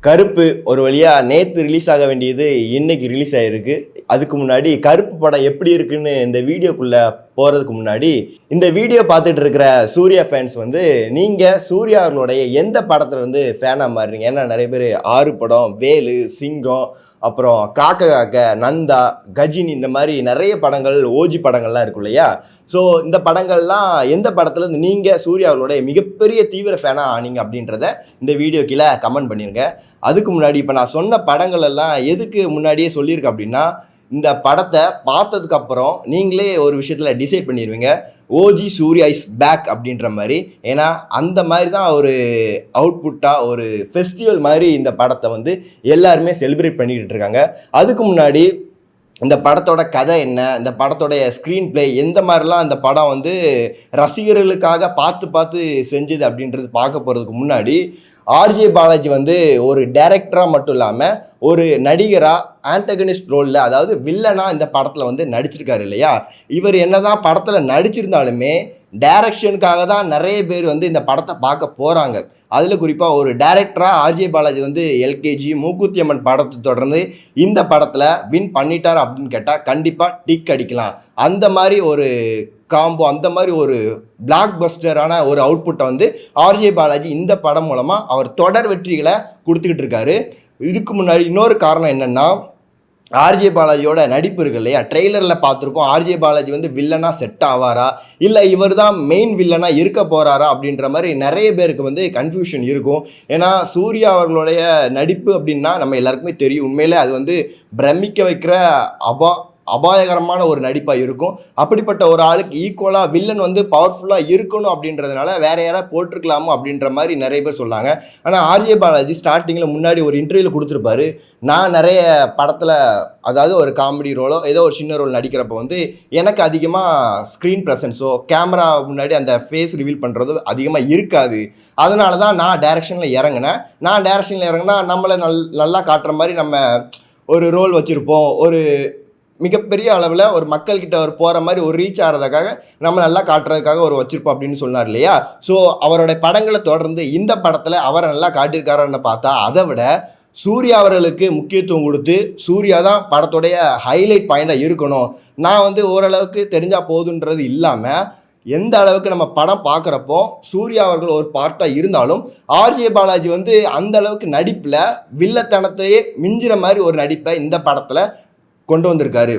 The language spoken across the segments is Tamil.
கருப்பு ஒரு வழியா நேத்து ரிலீஸ் ஆக வேண்டியது இன்னைக்கு ரிலீஸ் ஆயிருக்கு. அதுக்கு முன்னாடி கருப்பு படம் எப்படி இருக்குன்னு இந்த வீடியோக்குள்ள போறதுக்கு முன்னாடி இந்த வீடியோ பார்த்துட்டு இருக்கிற சூர்யா ஃபேன்ஸ் நீங்க சூர்யா அவர்களுடைய எந்த படத்துல ஃபேனா மாறுறீங்க? ஏன்னா நிறைய பேர் 6 படம், வேலு, சிங்கம், அப்புறம் காக்க காக்க, நந்தா, கஜினி, இந்த மாதிரி நிறைய படங்கள், ஓஜி படங்கள்லாம் இருக்கும் இல்லையா? ஸோ இந்த படங்கள்லாம் எந்த படத்துல நீங்க சூர்யா அவர்களுடைய மிகப்பெரிய தீவிர ஃபேனா ஆனீங்க அப்படின்றத இந்த வீடியோ கீழே கமெண்ட் பண்ணிருங்க. அதுக்கு முன்னாடி இப்போ நான் சொன்ன படங்கள் எல்லாம் எதுக்கு முன்னாடியே சொல்லியிருக்கேன் அப்படின்னா, இந்த படத்தை பார்த்ததுக்கு அப்புறம் நீங்களே ஒரு விஷயத்தில் டிசைட் பண்ணிடுவீங்க, ஓஜி சூர்யா இஸ் பேக் அப்படின்ற மாதிரி. ஏன்னா அந்த மாதிரி தான் ஒரு அவுட்புட்டாக, ஒரு ஃபெஸ்டிவல் மாதிரி இந்த படத்தை எல்லாருமே செலிப்ரேட் பண்ணிக்கிட்டு இருக்காங்க. அதுக்கு முன்னாடி இந்த படத்தோட கதை என்ன, இந்த படத்தோடைய ஸ்க்ரீன் பிளே எந்த மாதிரிலாம் இந்த படம் ரசிகர்களுக்காக பார்த்து பார்த்து செஞ்சுது அப்படின்றது பார்க்க போகிறதுக்கு முன்னாடி, ஆர்ஜே பாலாஜி ஒரு டைரக்டராக மட்டும் இல்லாமல் ஒரு நடிகராக ஆன்டகனிஸ்ட் ரோலில், அதாவது வில்லனாக இந்த படத்தில் நடிச்சிருக்காரு இல்லையா? இவர் என்னதான் படத்தில் நடிச்சிருந்தாலுமே டைரக்ஷனுக்காக தான் நிறைய பேர் இந்த படத்தை பார்க்க போகிறாங்க. அதில் குறிப்பாக ஒரு டைரக்டராக ஆர்ஜே பாலாஜி எல்கேஜி, மூக்குத்தி அம்மன் படத்தை தொடர்ந்து இந்த படத்தில் வின் பண்ணிட்டார் அப்படின்னு கேட்டால் கண்டிப்பாக டிக் அடிக்கலாம். அந்த மாதிரி ஒரு காம்போ, அந்த மாதிரி ஒரு பிளாக் பஸ்டரான ஒரு அவுட்புட்டை ஆர்ஜே பாலாஜி இந்த படம் மூலமாக அவர் தொடர் வெற்றிகளை கொடுத்துக்கிட்டு இருக்காரு. இதுக்கு முன்னாடி இன்னொரு காரணம் என்னென்னா, ஆர்ஜே பாலாஜியோட நடிப்பு இருக்கு இல்லையா? ட்ரெய்லரில் பார்த்துருப்போம், ஆர்ஜே பாலாஜி வில்லனாக செட் ஆவாரா, இல்லை இவர் தான் மெயின் வில்லனாக இருக்க போகிறாரா அப்படின்ற மாதிரி நிறைய பேருக்கு கன்ஃபியூஷன் இருக்கும். ஏன்னா சூர்யா அவர்களுடைய நடிப்பு அப்படின்னா நம்ம எல்லாருக்குமே தெரியும், உண்மையிலே அது பிரமிக்க வைக்கிற அபாயகரமான ஒரு நடிப்பாக இருக்கும். அப்படிப்பட்ட ஒரு ஆளுக்கு ஈக்குவலாக வில்லன் பவர்ஃபுல்லாக இருக்கணும் அப்படின்றதுனால வேற யாராவது போட்டிருக்கலாமோ அப்படின்ற மாதிரி நிறைய பேர் சொன்னாங்க. ஆனால் ஆர்ஜே பாலாஜி ஸ்டார்டிங்கில் முன்னாடி ஒரு இன்டர்வியூவில் கொடுத்துருப்பாரு, நான் நிறைய படத்தில், அதாவது ஒரு காமெடி ரோலோ ஏதோ ஒரு சின்ன ரோல் நடிக்கிறப்போ எனக்கு அதிகமாக ஸ்க்ரீன் ப்ரெசன்ஸோ கேமரா முன்னாடி அந்த ஃபேஸ் ரிவீல் பண்ணுறதோ அதிகமாக இருக்காது, அதனால தான் நான் டைரக்ஷனில் இறங்கினேன். நான் டைரக்ஷனில் இறங்கினா நம்மளை நல்லா காட்டுற மாதிரி நம்ம ஒரு ரோல் வச்சுருப்போம், ஒரு மிகப்பெரிய அளவில் ஒரு மக்கள்கிட்ட போகிற மாதிரி ஒரு ரீச் ஆகிறதுக்காக நம்ம நல்லா காட்டுறதுக்காக ஒரு வச்சிருப்போம் அப்படின்னு சொன்னார் இல்லையா? ஸோ அவரோட படங்களை தொடர்ந்து இந்த படத்தில் அவரை நல்லா காட்டியிருக்காருன்னு பார்த்தா, அதை விட சூர்யா அவர்களுக்கு முக்கியத்துவம் கொடுத்து சூர்யா தான் படத்துடைய ஹைலைட் பாயிண்டாக இருக்கணும், நான் ஓரளவுக்கு தெரிஞ்சால் போதுன்றது இல்லாமல் எந்த அளவுக்கு நம்ம படம் பார்க்குறப்போ சூர்யா அவர்கள் ஒரு பார்ட்டாக இருந்தாலும் ஆர்ஜே பாலாஜி அந்த அளவுக்கு நடிப்பில் வில்லத்தனத்தையே மிஞ்சிற மாதிரி ஒரு நடிப்பை இந்த படத்தில் கொண்டு வந்திருக்காரு.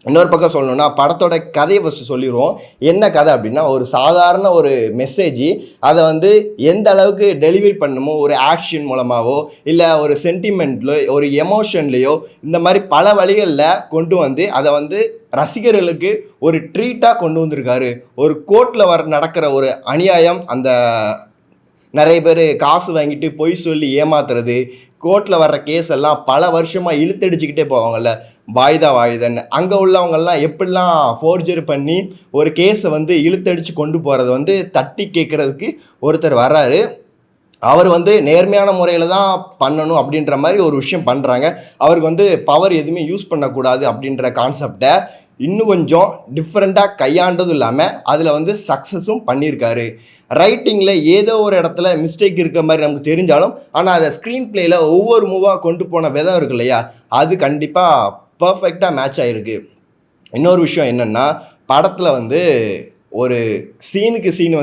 இன்னொரு பக்கம் சொல்லணும்னா, படத்தோட கதையை ஃபஸ்ட்டு சொல்லிடுவோம். என்ன கதை அப்படின்னா, ஒரு சாதாரண ஒரு மெசேஜ் அதை எந்த அளவுக்கு டெலிவரி பண்ணுமோ, ஒரு ஆக்ஷன் மூலமாகவோ இல்லை ஒரு சென்டிமெண்ட்லையோ ஒரு எமோஷன்லேயோ இந்த மாதிரி பல வழிகளில் கொண்டு அதை ரசிகர்களுக்கு ஒரு ட்ரீட்டாக கொண்டு வந்திருக்காரு. ஒரு கோர்ட்டில் நடக்கிற ஒரு அநியாயம், அந்த நிறைய பேர் காசு வாங்கிட்டு பொய் சொல்லி ஏமாத்துறது, கோர்ட்டில் வர்ற கேஸ் எல்லாம் பல வருஷமாக இழுத்தடிச்சுக்கிட்டே போவாங்கள்ல, வாய்தான்னு, அங்கே உள்ளவங்கெல்லாம் எப்படிலாம் ஃபோர்ஜரி பண்ணி ஒரு கேஸை இழுத்தடிச்சு கொண்டு போகிறத தட்டி கேட்குறதுக்கு ஒருத்தர் வர்றாரு. அவர் நேர்மையான முறையில் தான் பண்ணணும் அப்படின்ற மாதிரி ஒரு விஷயம் பண்ணுறாங்க. அவருக்கு பவர் எதுவுமே யூஸ் பண்ணக்கூடாது அப்படின்ற கான்செப்டை இன்னும் கொஞ்சம் டிஃப்ரெண்ட்டாக கையாண்டதும் இல்லாமல் அதில் சக்ஸஸும் பண்ணியிருக்காரு. ரைட்டிங்கில் ஏதோ ஒரு இடத்துல மிஸ்டேக் இருக்கிற மாதிரி நமக்கு தெரிஞ்சாலும், ஆனால் அதை ஸ்க்ரீன் பிளேயில் ஒவ்வொரு மூவாக கொண்டு போன விதம் இருக்கு இல்லையா, அது கண்டிப்பாக பர்ஃபெக்டாக மேட்ச் ஆகிருக்கு. இன்னொரு விஷயம் என்னென்னா, படத்தில் ஒரு சீனுக்கு சீன்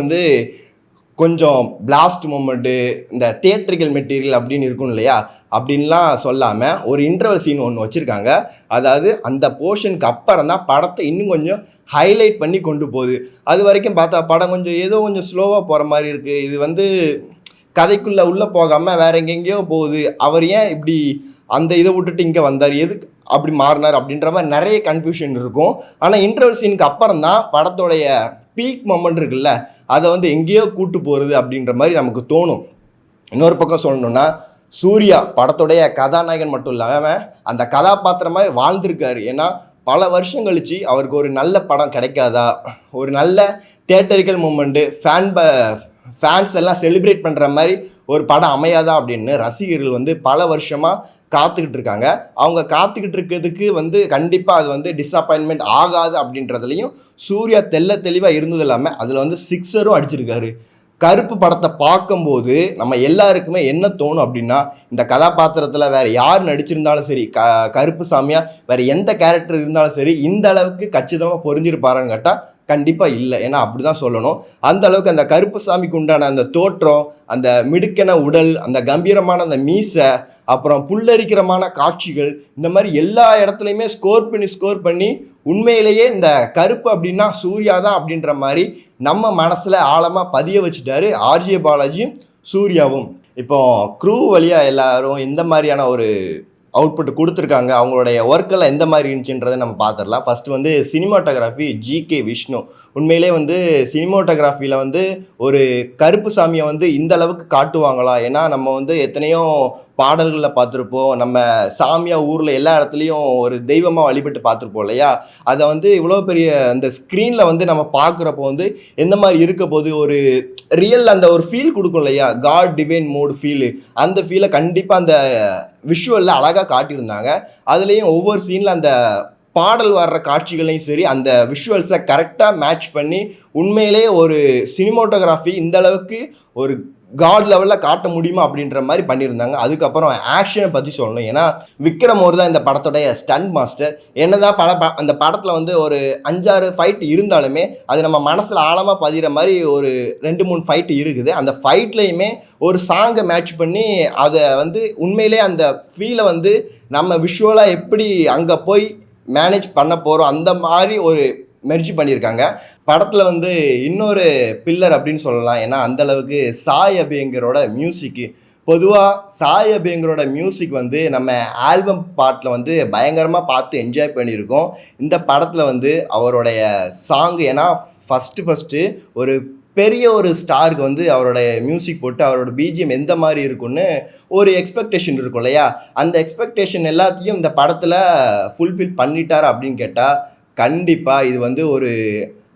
கொஞ்சம் பிளாஸ்ட் மூமெண்ட்டு, இந்த தியேட்ரிக்கல் மெட்டீரியல் அப்படின்னு இருக்கும் இல்லையா, அப்படின்லாம் சொல்லாமல் ஒரு இன்டர்வல் சீன் ஒன்று வச்சுருக்காங்க. அதாவது அந்த போர்ஷனுக்கு அப்புறம் தான் படத்தை இன்னும் கொஞ்சம் ஹைலைட் பண்ணி கொண்டு போகுது. அது வரைக்கும் பார்த்தா படம் கொஞ்சம் ஸ்லோவாக போகிற மாதிரி இருக்குது. இது கதைக்குள்ளே உள்ளே போகாமல் வேறு எங்கெங்கேயோ போகுது. அவர் ஏன் இப்படி அந்த இதை விட்டுட்டு இங்கே வந்தார், எதுக்கு அப்படி மாறினார் அப்படின்ற மாதிரி நிறைய கன்ஃபியூஷன் இருக்கும். ஆனால் இன்டர்வல் சீனுக்கு அப்புறம் தான் படத்தோடைய பீக் மொமெண்ட் இருக்குல்ல, அதை எங்கேயோ கூட்டு போகிறது அப்படின்ற மாதிரி நமக்கு தோணும். இன்னொரு பக்கம் சொல்லணும்னா, சூர்யா படத்துடைய கதாநாயகன் மட்டும் இல்லாமல் அந்த கதாபாத்திரமாக வாழ்ந்திருக்காரு. ஏன்னா பல வருஷம் கழித்து அவருக்கு ஒரு நல்ல படம் கிடைக்காதா, ஒரு நல்ல தியேட்டரிக்கல் மூமெண்ட்டு, ஃபேன்ஸ் எல்லாம் செலிப்ரேட் பண்ணுற மாதிரி ஒரு படம் அமையாதா அப்படின்னு ரசிகர்கள் பல வருஷமாக காத்துக்கிட்டு இருக்காங்க. அவங்க காத்துக்கிட்டு இருக்கிறதுக்கு கண்டிப்பாக அது டிஸப்பாயின்மெண்ட் ஆகாது அப்படின்றதுலையும் சூர்யா தெளிவாக இருந்தது இல்லாமல் அதில் சிக்ஸரும் அடிச்சிருக்காரு. கருப்பு படத்தை பார்க்கும்போது நம்ம எல்லாருக்குமே என்ன தோணும் அப்படின்னா, இந்த கதாபாத்திரத்தில் வேற யார் நடிச்சிருந்தாலும் சரி, கருப்பு சாமியா வேற எந்த கேரக்டர் இருந்தாலும் சரி, இந்த அளவுக்கு கச்சிதமாக பொருந்திருப்பாரான்னு கேட்டால் கண்டிப்பாக இல்லை. ஏன்னா அப்படி தான் சொல்லணும். அந்த அளவுக்கு அந்த கருப்பு சாமிக்கு உண்டான அந்த தோற்றம், அந்த மிடுக்கென உடல், அந்த கம்பீரமான அந்த மீசை, அப்புறம் புல்லரிக்கிறமான காட்சிகள், இந்த மாதிரி எல்லா இடத்துலையுமே ஸ்கோர் பண்ணி உண்மையிலேயே இந்த கருப்பு அப்படின்னா சூர்யா தான் அப்படின்ற மாதிரி நம்ம மனசில் ஆழமாக பதிய வச்சுட்டாரு ஆர்ஜே பாலாஜியும் சூர்யாவும். இப்போ க்ரூ வழியாக எல்லாரும் இந்த மாதிரியான ஒரு அவுட்புட் கொடுத்துருக்காங்க. அவங்களுடைய ஒர்க்கெல்லாம் எந்த மாதிரி இருந்துச்சுன்றதை நம்ம பார்த்துடலாம். ஃபர்ஸ்ட் வந்து சினிமாட்டோகிராஃபி ஜிகே விஷ்ணு. உண்மையிலே வந்து சினிமாட்டோகிராஃபியில் வந்து ஒரு கருப்பு சாமியை வந்து இந்த அளவுக்கு காட்டுவாங்களா? ஏன்னா நம்ம வந்து எத்தனையோ பாடல்களில் பார்த்துருப்போம், நம்ம சாமியாக ஊரில் எல்லா இடத்துலையும் ஒரு தெய்வமாக வழிபட்டு பார்த்துருப்போம் இல்லையா? அதை வந்து இவ்வளோ பெரிய அந்த ஸ்க்ரீனில் வந்து நம்ம பார்க்குறப்போ வந்து எந்த மாதிரி இருக்க போது ஒரு ரியல் அந்த ஒரு ஃபீல் கொடுக்கும் இல்லையா? காட் டிவைன் மோட் ஃபீலு, அந்த ஃபீலை கண்டிப்பாக அந்த விஷுவலில் அழகாக காட்டியிருந்தாங்க. அதுலேயும் ஒவ்வொரு சீனில் அந்த பாடல் வர்ற காட்சிகளையும் சரி, அந்த விஷுவல்ஸை கரெக்டாக மேட்ச் பண்ணி உண்மையிலே ஒரு சினிமோட்டோகிராஃபி இந்த அளவுக்கு ஒரு காட் லெவலில் காட்ட முடியுமா அப்படின்ற மாதிரி பண்ணியிருந்தாங்க. அதுக்கப்புறம் ஆக்ஷனை பற்றி சொல்லணும். ஏன்னா விக்ரம் ஒரு தான் இந்த படத்தோடைய ஸ்டண்ட் மாஸ்டர். என்னதான் அந்த படத்தில் வந்து ஒரு 5-6 ஃபைட் இருந்தாலுமே அது நம்ம மனசில் ஆழமாக பதிகிற மாதிரி ஒரு 2-3 ஃபைட் இருக்குது. அந்த ஃபைட்லேயுமே ஒரு சாங்கை மேட்ச் பண்ணி அதை வந்து உண்மையிலே அந்த ஃபீலை வந்து நம்ம விஷுவலாக எப்படி அங்கே போய் மேனேஜ் பண்ண போகிறோம் அந்த மாதிரி ஒரு மெர்ஜி பண்ணியிருக்காங்க. படத்தில் வந்து இன்னொரு பில்லர் அப்படின்னு சொல்லலாம். ஏன்னா அந்தளவுக்கு சாய் அபியங்கரோட மியூசிக்கு, பொதுவாக சாய் அபியங்கரோட மியூசிக் வந்து நம்ம ஆல்பம் பாட்டில் வந்து பயங்கரமாக பார்த்து என்ஜாய் பண்ணியிருக்கோம். இந்த படத்தில் வந்து அவருடைய சாங், ஏன்னா ஃபஸ்ட்டு ஒரு பெரிய ஒரு ஸ்டாருக்கு வந்து அவருடைய மியூசிக் போட்டு அவரோட பிஜிஎம் எந்த மாதிரி இருக்குன்னு ஒரு எக்ஸ்பெக்டேஷன் இருக்கும் இல்லையா? அந்த எக்ஸ்பெக்டேஷன் எல்லாத்தையும் இந்த படத்தில் ஃபுல்ஃபில் பண்ணிட்டார் அப்படின்னு கேட்டால் கண்டிப்பாக இது வந்து ஒரு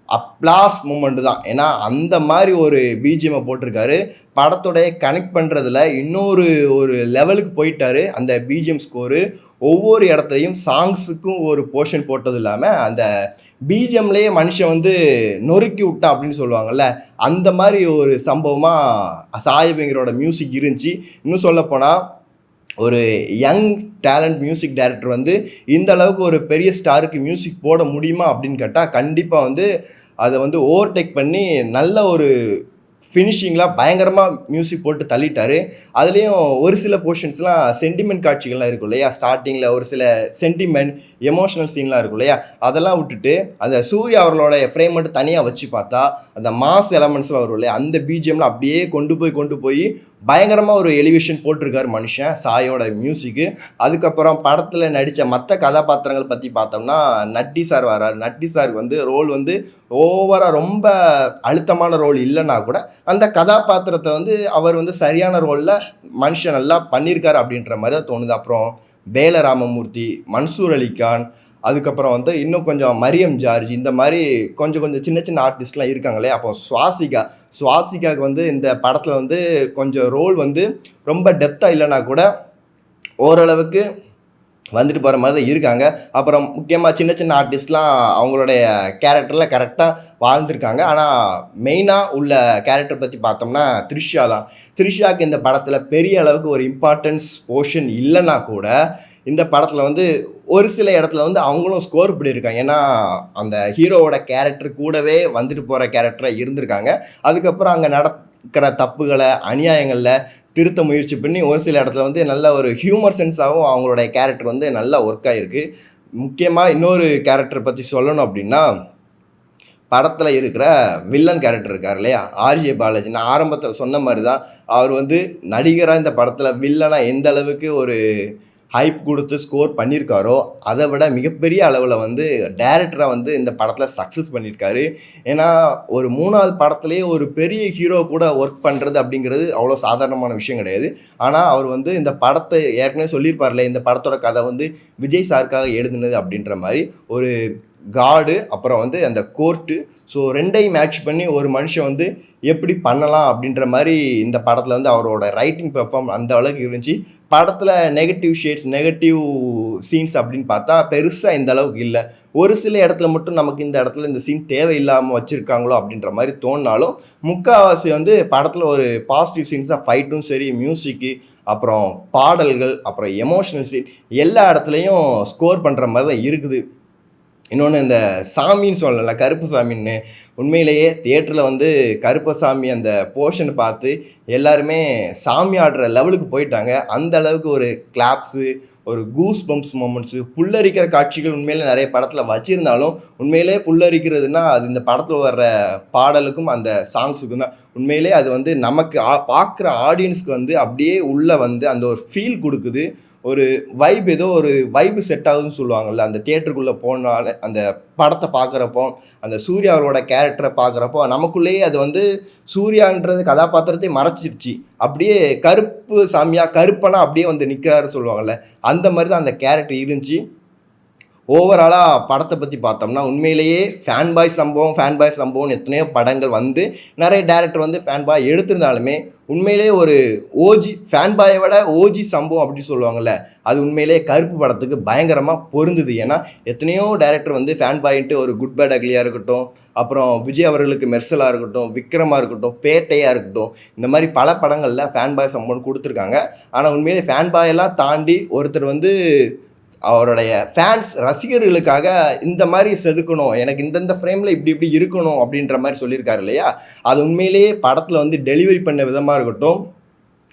அப்ளாஸ் மூமெண்ட் தான். ஏன்னா அந்த மாதிரி ஒரு பிஜிஎம்மை போட்டிருக்காரு. படத்தோடைய கனெக்ட் பண்ணுறதுல இன்னொரு ஒரு லெவலுக்கு போயிட்டாரு. அந்த பிஜிஎம் ஸ்கோரு ஒவ்வொரு இடத்துலையும் சாங்ஸுக்கும் ஒரு போர்ஷன் போட்டது இல்லாமல் அந்த பிஜிஎம்லேயே மனுஷன் வந்து நொறுக்கி விட்டா அப்படின்னு சொல்லுவாங்கள்ல, அந்த மாதிரி ஒரு சம்பவமாக சாய் அபியங்கரோட மியூசிக் இருந்துச்சு. இன்னும் சொல்லப்போனால் ஒரு யங் டேலண்ட் மியூசிக் டைரக்டர் வந்து இந்த அளவுக்கு ஒரு பெரிய ஸ்டாருக்கு மியூசிக் போட முடியுமா அப்படின்னு கேட்டால் கண்டிப்பாக வந்து அதை வந்து ஓவர்டேக் பண்ணி நல்ல ஒரு ஃபினிஷிங்லாம் பயங்கரமாக மியூசிக் போட்டு தள்ளிட்டார். அதுலேயும் ஒரு சில போர்ஷன்ஸ்லாம் சென்டிமெண்ட் காட்சிகள்லாம் இருக்கும் இல்லையா? ஸ்டார்டிங்கில் ஒரு சில சென்டிமெண்ட் எமோஷனல் சீன்லாம் இருக்கும் இல்லையா? அதெல்லாம் விட்டுட்டு அந்த சூர்யா அவர்களோட ஃப்ரேம் மட்டும் தனியாக வச்சு பார்த்தா அந்த மாஸ் எலமெண்ட்ஸ்லாம் வரும் இல்லையா? அந்த பிஜிஎம்லாம் அப்படியே கொண்டு போய் பயங்கரமாக ஒரு எலிவேஷன் போட்டிருக்காரு மனுஷன் சாயோட மியூசிக்கு. அதுக்கப்புறம் படத்தில் நடித்த மற்ற கதாபாத்திரங்கள் பற்றி பார்த்தோம்னா நட்டி சார் வரார். நட்டி சாருக்கு வந்து ரோல் வந்து ஓவராக ரொம்ப அழுத்தமான ரோல் இல்லைன்னா கூட அந்த கதாபாத்திரத்தை வந்து அவர் வந்து சரியான ரோலில் மனுஷன் நல்லா பண்ணியிருக்காரு அப்படின்ற மாதிரி தான் தோணுது. அப்புறம் வேலராமமூர்த்தி, மன்சூர் அலிகான், அதுக்கப்புறம் வந்து இன்னும் கொஞ்சம் மரியம் ஜார்ஜ், இந்த மாதிரி கொஞ்சம் சின்ன ஆர்டிஸ்ட்லாம் இருக்காங்களே. அப்போ சுவாசிகாவுக்கு வந்து இந்த படத்தில் வந்து கொஞ்சம் ரோல் வந்து ரொம்ப டெப்த்தாக இல்லைனா கூட ஓரளவுக்கு வந்துட்டு போகிற மாதிரி தான் இருக்காங்க. அப்புறம் முக்கியமாக சின்ன ஆர்டிஸ்ட்லாம் அவங்களுடைய கேரக்டரில் கரெக்டாக வாழ்ந்துருக்காங்க. ஆனால் மெயினாக உள்ள கேரக்டர் பற்றி பார்த்தோம்னா த்ரிஷா தான். த்ரிஷாவுக்கு இந்த படத்தில் பெரிய அளவுக்கு ஒரு இம்பார்ட்டன்ஸ் போர்ஷன் இல்லைன்னா கூட இந்த படத்தில் வந்து ஒரு சில இடத்துல வந்து அவங்களும் ஸ்கோர் பண்ணியிருக்காங்க. ஏன்னா அந்த ஹீரோவோட கேரக்டர் கூடவே வந்துட்டு போகிற கேரக்டராக இருந்திருக்காங்க. அதுக்கப்புறம் அங்கே நடக்கிற தப்புகளை அநியாயங்களில் திருத்த முயற்சி பண்ணி ஒரு சில இடத்துல வந்து நல்ல ஒரு ஹியூமர் சென்ஸாகவும் அவங்களுடைய கேரக்டர் வந்து நல்லா ஒர்க் ஆகிருக்கு. முக்கியமாக இன்னொரு கேரக்டர் பற்றி சொல்லணும் அப்படின்னா படத்தில் இருக்கிற வில்லன் கேரக்டர் இருக்கார் இல்லையா, ஆர்ஜே பாலாஜி. நான் ஆரம்பத்தில் சொன்ன மாதிரி தான் அவர் வந்து நடிகராக இந்த படத்தில் வில்லனாக எந்த அளவுக்கு ஒரு ஹைப் கொடுத்து ஸ்கோர் பண்ணியிருக்காரோ அதை விட மிகப்பெரிய அளவில் வந்து டைரக்டராக வந்து இந்த படத்தில் சக்ஸஸ் பண்ணியிருக்காரு. ஏன்னா ஒரு 3வது படத்துலேயே ஒரு பெரிய ஹீரோ கூட ஒர்க் பண்ணுறது அப்படிங்கிறது அவ்வளோ சாதாரணமான விஷயம் கிடையாது. ஆனால் அவர் வந்து இந்த படத்தை ஏற்கனவே சொல்லியிருப்பார்ல, இந்த படத்தோட கதை வந்து விஜய் சாருக்காக எழுதுனது அப்படின்ற மாதிரி ஒரு காடு, அப்புறம் வந்து அந்த கோர்ட்டு. ஸோ 2யும் மேட்ச் பண்ணி ஒரு மனுஷன் வந்து எப்படி பண்ணலாம் அப்படின்ற மாதிரி இந்த படத்தில் வந்து அவரோட ரைட்டிங் பெர்ஃபார்ம் அந்த அளவுக்கு இருந்துச்சு. படத்தில் நெகட்டிவ் ஷேட்ஸ், நெகட்டிவ் சீன்ஸ் அப்படின்னு பார்த்தா பெருசாக இந்த அளவுக்கு இல்லை. ஒரு சில இடத்துல மட்டும் நமக்கு இந்த இடத்துல இந்த சீன் தேவையில்லாமல் வச்சுருக்காங்களோ அப்படின்ற மாதிரி தோணினாலும், முக்கால்வாசி வந்து படத்தில் ஒரு பாசிட்டிவ் சீன்ஸாக ஃபைட்டும் சரி, மியூசிக்கு, அப்புறம் பாடல்கள், அப்புறம் எமோஷனல் சீன் எல்லா இடத்துலையும் ஸ்கோர் பண்ணுற மாதிரி தான் இருக்குது. இன்னொன்று இந்த சாமின்னு சொல்லலை, கருப்பு சாமின்னு, உண்மையிலேயே தியேட்டரில் வந்து கருப்பசாமி அந்த போர்ஷனை பார்த்து எல்லாருமே சாமி ஆடுற லெவலுக்கு போயிட்டாங்க. அந்த அளவுக்கு ஒரு கிளாப்ஸு, ஒரு கூஸ் பம்ப்ஸ் மூமெண்ட்ஸு, புல்லரிக்கிற காட்சிகள் உண்மையிலே நிறைய படத்தில் வச்சுருந்தாலும், உண்மையிலே புல்லரிக்கிறதுனா அது இந்த படத்தில் வர்ற பாடலுக்கும் அந்த சாங்ஸுக்கும் தான். உண்மையிலே அது வந்து நமக்கு பார்க்குற ஆடியன்ஸ்க்கு வந்து அப்படியே உள்ளே வந்து அந்த ஒரு ஃபீல் கொடுக்குது. ஒரு வைப், ஏதோ ஒரு வைப்பு செட் ஆகுதுன்னு சொல்லுவாங்கள்ல, அந்த தியேட்டருக்குள்ளே போனால அந்த படத்தை பார்க்குறப்போ, அந்த சூர்யா அவரோட கேரக்டரை பார்க்குறப்போ நமக்குள்ளேயே அது வந்து சூர்யான்றது கதாபாத்திரத்தை மறைச்சிருச்சு. அப்படியே கருப்பு சாமியாக கருப்பனா அப்படியே வந்து நிற்கிறாரு சொல்லுவாங்கள்ல, அந்த மாதிரி தான் அந்த கேரக்டர் இருந்துச்சு. ஓவராலாக படத்தை பற்றி பார்த்தோம்னா உண்மையிலேயே ஃபேன் பாய் சம்பவம்னு எத்தனையோ படங்கள் வந்து நிறைய டேரக்டர் வந்து ஃபேன் பாய் எடுத்திருந்தாலுமே, உண்மையிலேயே ஒரு ஓஜி ஃபேன் பாயை விட ஓஜி சம்பவம் அப்படி சொல்லுவாங்கள்ல, அது உண்மையிலேயே கருப்பு படத்துக்கு பயங்கரமாக பொருந்துது. ஏன்னா எத்தனையோ டேரக்டர் வந்து ஃபேன் பாயின்ட்டு ஒரு குட் பேட் அக்லியாக இருக்கட்டும், அப்புறம் விஜய் அவர்களுக்கு மெர்சலாக இருக்கட்டும், விக்ரமாக இருக்கட்டும், பேட்டையாக இருக்கட்டும், இந்த மாதிரி பல படங்களில் ஃபேன் பாய் சம்பவம் கொடுத்துருக்காங்க. ஆனால் உண்மையிலே ஃபேன் பாயெல்லாம் தாண்டி ஒருத்தர் வந்து அவருடைய ஃபேன்ஸ் ரசிகர்களுக்காக இந்த மாதிரி செதுக்கணும், எனக்கு இந்தந்த ஃப்ரேமில் இப்படி இப்படி இருக்கணும் அப்படின்ற மாதிரி சொல்லியிருக்காரு இல்லையா. அது உண்மையிலேயே படத்தில் வந்து டெலிவரி பண்ண விதமாக இருக்கட்டும்,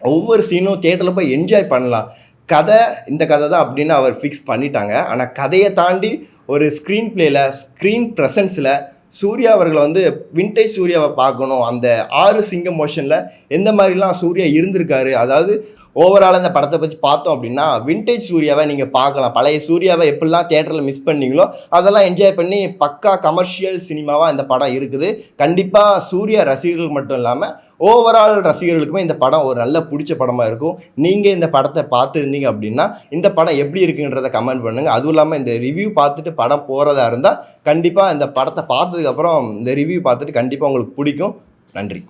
ஒவ்வொரு சீனும் தியேட்டரில் போய் என்ஜாய் பண்ணலாம். கதை இந்த கதை தான் அப்படின்னு அவர் ஃபிக்ஸ் பண்ணிட்டாங்க. ஆனால் கதையை தாண்டி ஒரு ஸ்க்ரீன் பிளேயில், ஸ்க்ரீன் ப்ரெசன்ஸில் சூர்யா அவர்களை வந்து வின்டேஜ் சூர்யாவை பார்க்கணும். அந்த 6 சிங்கம் மோஷனில் எந்த மாதிரிலாம் சூர்யா இருந்திருக்காரு, அதாவது ஓவரால் இந்த படத்தை பற்றி பார்த்தோம் அப்படின்னா வின்டேஜ் சூர்யாவை நீங்கள் பார்க்கலாம். பழைய சூர்யாவை எப்படிலாம் தியேட்டரில் மிஸ் பண்ணீங்களோ அதெல்லாம் என்ஜாய் பண்ணி பக்கா கமர்ஷியல் சினிமாவாக இந்த படம் இருக்குது. கண்டிப்பாக சூர்யா ரசிகர்கள் மட்டும் இல்லாமல் ஓவரால் ரசிகர்களுக்குமே இந்த படம் ஒரு நல்ல பிடிச்ச படமாக இருக்கும். நீங்கள் இந்த படத்தை பார்த்துருந்தீங்க அப்படின்னா இந்த படம் எப்படி இருக்குன்றதை கமெண்ட் பண்ணுங்கள். அதுவும் இல்லாமல் இந்த ரிவ்யூ பார்த்துட்டு படம் போகிறதா இருந்தால் கண்டிப்பாக இந்த படத்தை பார்த்ததுக்கப்புறம் இந்த ரிவ்யூ பார்த்துட்டு கண்டிப்பாக உங்களுக்கு பிடிக்கும். நன்றி.